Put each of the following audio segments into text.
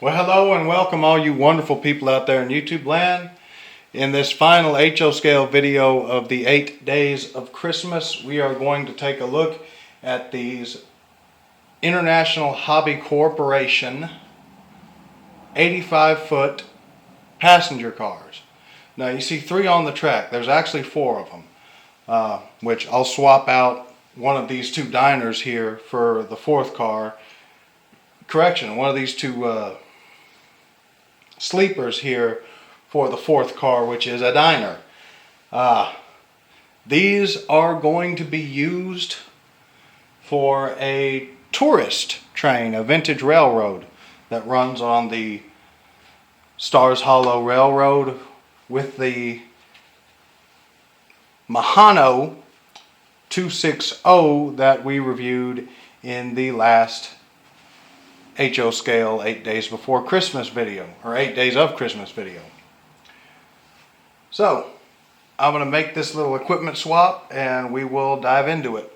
Well, hello and welcome all you wonderful people out there in YouTube land. In this final HO scale video of the 8 days of Christmas, we are going to take a look at these International Hobby Corporation 85-foot passenger cars. Now you see 3 on the track. There's actually 4 of them, which I'll swap out one of these 2 diners here for the 4th car. Correction, one of these 2 sleepers here for the 4th car, which is a diner. These are going to be used for a tourist train, a vintage railroad that runs on the Stars Hollow Railroad with the Mahano 260 that we reviewed in the last HO scale 8 days before Christmas video, or 8 days of Christmas video. So I'm going to make this little equipment swap and we will dive into it.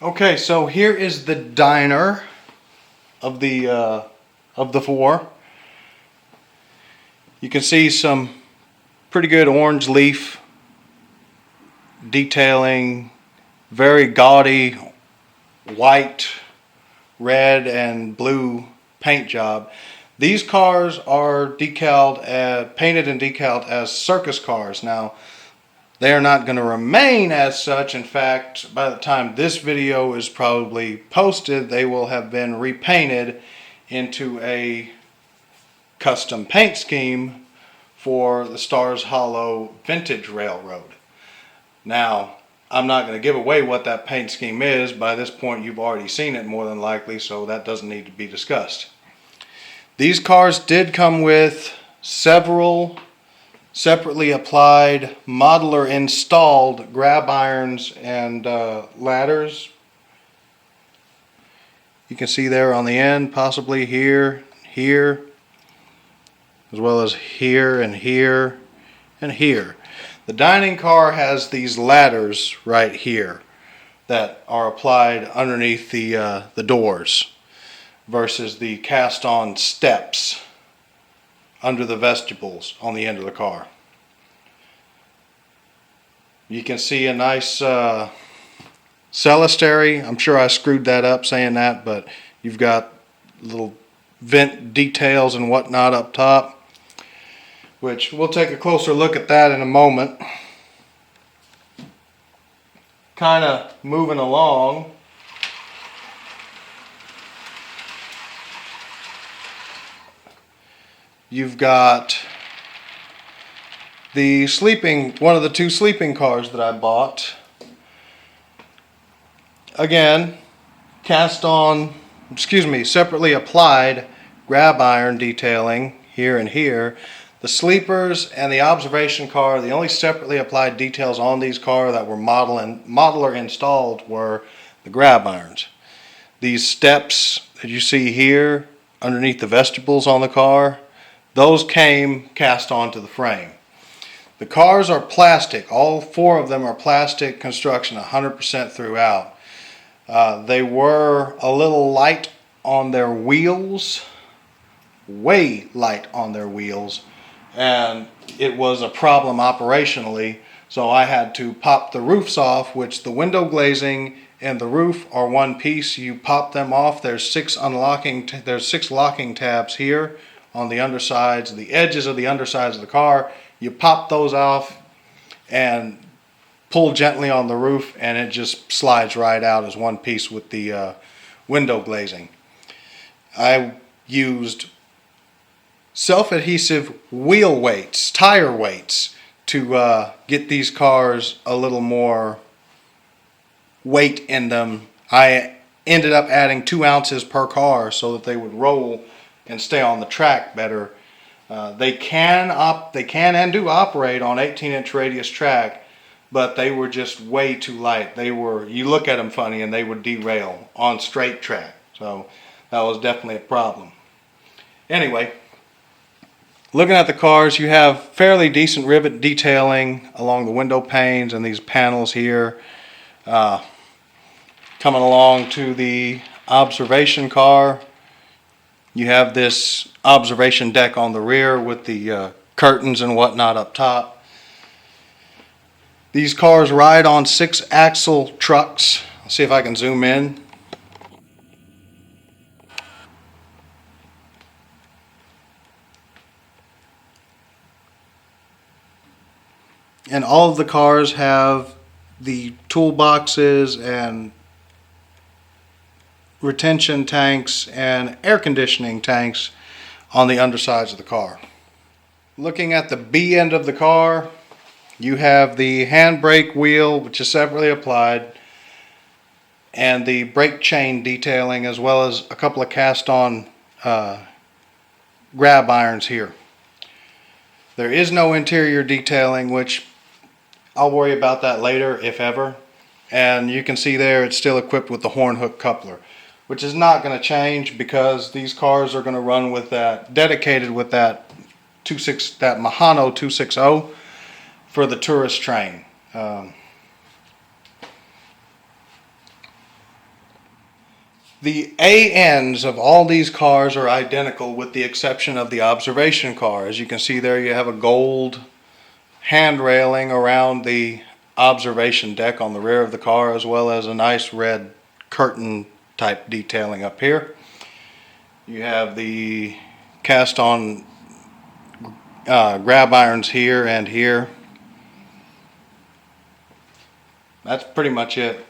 Okay, so here is the diner of the 4. You can see some pretty good orange leaf detailing, very gaudy white, red and blue paint job. These cars are painted and decaled as circus cars. Now, they are not going to remain as such. In fact, by the time this video is probably posted, they will have been repainted into a custom paint scheme for the Stars Hollow Vintage Railroad. Now, I'm not going to give away what that paint scheme is. By this point you've already seen it more than likely, so that doesn't need to be discussed. These cars did come with several separately applied modeler installed grab irons and ladders. You can see there on the end, possibly here, here, as well as here and here and here. The dining car has these ladders right here that are applied underneath the doors versus the cast-on steps under the vestibules on the end of the car. You can see a nice clerestory. I'm sure I screwed that up saying that, but you've got little vent details and whatnot up top, which we'll take a closer look at that in a moment. Kind of moving along. You've got one of the 2 sleeping cars that I bought. Again, separately applied grab iron detailing here and here. The sleepers and the observation car, the only separately applied details on these cars that were modeler installed were the grab irons. These steps that you see here underneath the vestibules on the car, those came cast onto the frame. The cars are plastic. All 4 of them are plastic construction, 100% throughout. They were a little light on their wheels, way light on their wheels. And it was a problem operationally, so I had to pop the roofs off, which the window glazing and the roof are one piece. You pop them off. There's 6 locking tabs here on the undersides, the edges of the undersides of the car. You pop those off and pull gently on the roof, and it just slides right out as one piece with the window glazing. I used self-adhesive wheel weights, tire weights, to get these cars a little more weight in them. I ended up adding 2 ounces per car so that they would roll and stay on the track better. They can and do operate on 18-inch radius track, but they were just way too light. You look at them funny and they would derail on straight track. So that was definitely a problem. Anyway, looking at the cars, you have fairly decent rivet detailing along the window panes and these panels here. Coming along to the observation car, You have this observation deck on the rear with the curtains and whatnot up top. These cars ride on 6-axle trucks. I'll see if I can zoom in. And all of the cars have the toolboxes and retention tanks and air conditioning tanks on the undersides of the car. Looking at the B end of the car, you have the handbrake wheel, which is separately applied, and the brake chain detailing, as well as a couple of cast-on grab irons here. There is no interior detailing, which I'll worry about that later, if ever. And you can see there it's still equipped with the horn hook coupler, which is not going to change because these cars are going to run with that, dedicated with that Mahano 260 for the tourist train. The A ends of all these cars are identical with the exception of the observation car. As you can see there, you have a gold hand railing around the observation deck on the rear of the car, as well as a nice red curtain type detailing up here. You have the cast on grab irons here and here. That's pretty much it.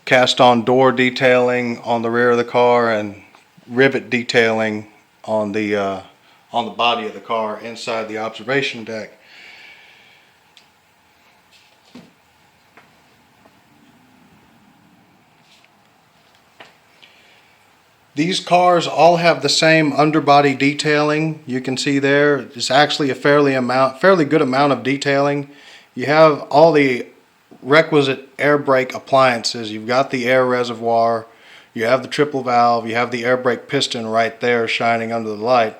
Cast on door detailing on the rear of the car and rivet detailing on the body of the car inside the observation deck. These cars all have the same underbody detailing. You can see there, it's actually a fairly good amount of detailing. You have all the requisite air brake appliances. You've got the air reservoir, you have the triple valve, you have the air brake piston right there shining under the light,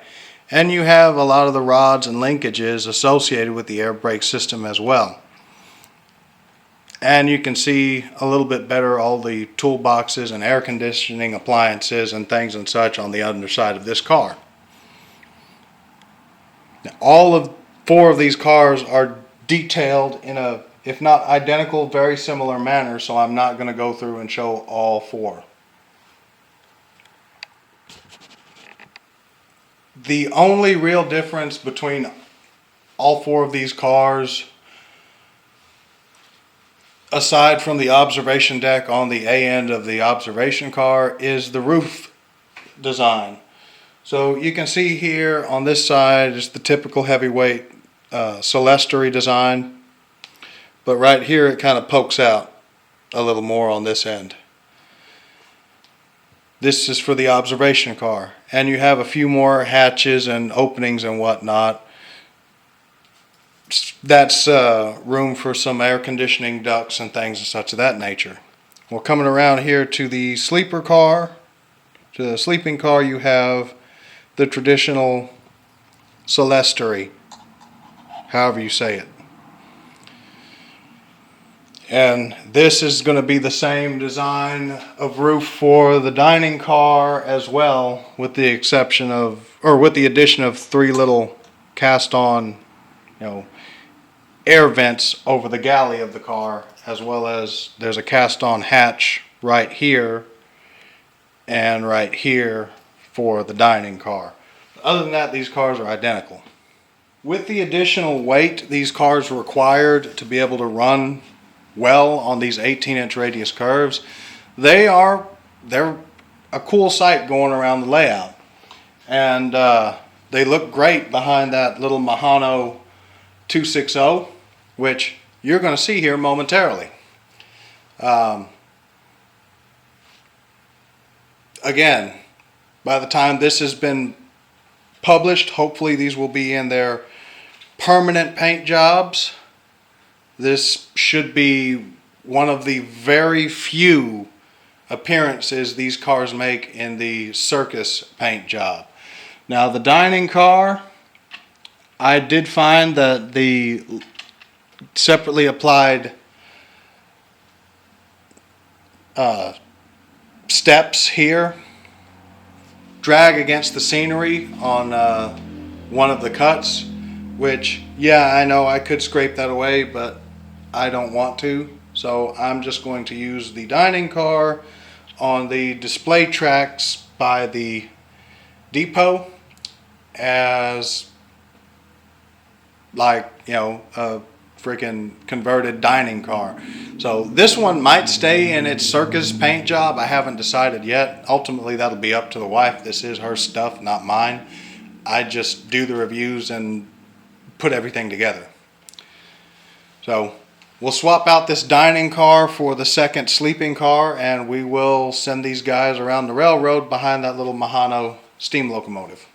and you have a lot of the rods and linkages associated with the air brake system as well. And you can see a little bit better all the toolboxes and air conditioning appliances and things and such on the underside of this car. Now, all of 4 of these cars are detailed in a, if not identical, very similar manner, so I'm not going to go through and show all 4. The only real difference between all 4 of these cars, aside from the observation deck on the A end of the observation car, is the roof design. So you can see here on this side is the typical heavyweight Celestory design, but right here it kind of pokes out a little more on this end. This is for the observation car, and you have a few more hatches and openings and whatnot. That's room for some air conditioning ducts and things and such of that nature. Well, coming around here to the sleeper car, to the sleeping car, you have the traditional Celestory, however you say it. And this is going to be the same design of roof for the dining car as well, with the exception of, or with the addition of 3 little cast-on, air vents over the galley of the car, as well as there's a cast-on hatch right here and right here for the dining car. Other than that, these cars are identical. With the additional weight these cars required to be able to run well on these 18-inch radius curves, they're a cool sight going around the layout, and they look great behind that little Mahano 260, which you're going to see here momentarily. Again, by the time this has been published, hopefully these will be in their permanent paint jobs. This should be one of the very few appearances these cars make in the circus paint job. Now, the dining car, I did find that the separately applied steps here drag against the scenery on one of the cuts, which, yeah, I know I could scrape that away, but I don't want to. So I'm just going to use the dining car on the display tracks by the depot as, like, you know, a freaking converted dining car. So this one might stay in its circus paint job. I haven't decided yet. Ultimately, that'll be up to the wife. This is her stuff, not mine. I just do the reviews and put everything together. So we'll swap out this dining car for the second sleeping car, and we will send these guys around the railroad behind that little Mahano steam locomotive.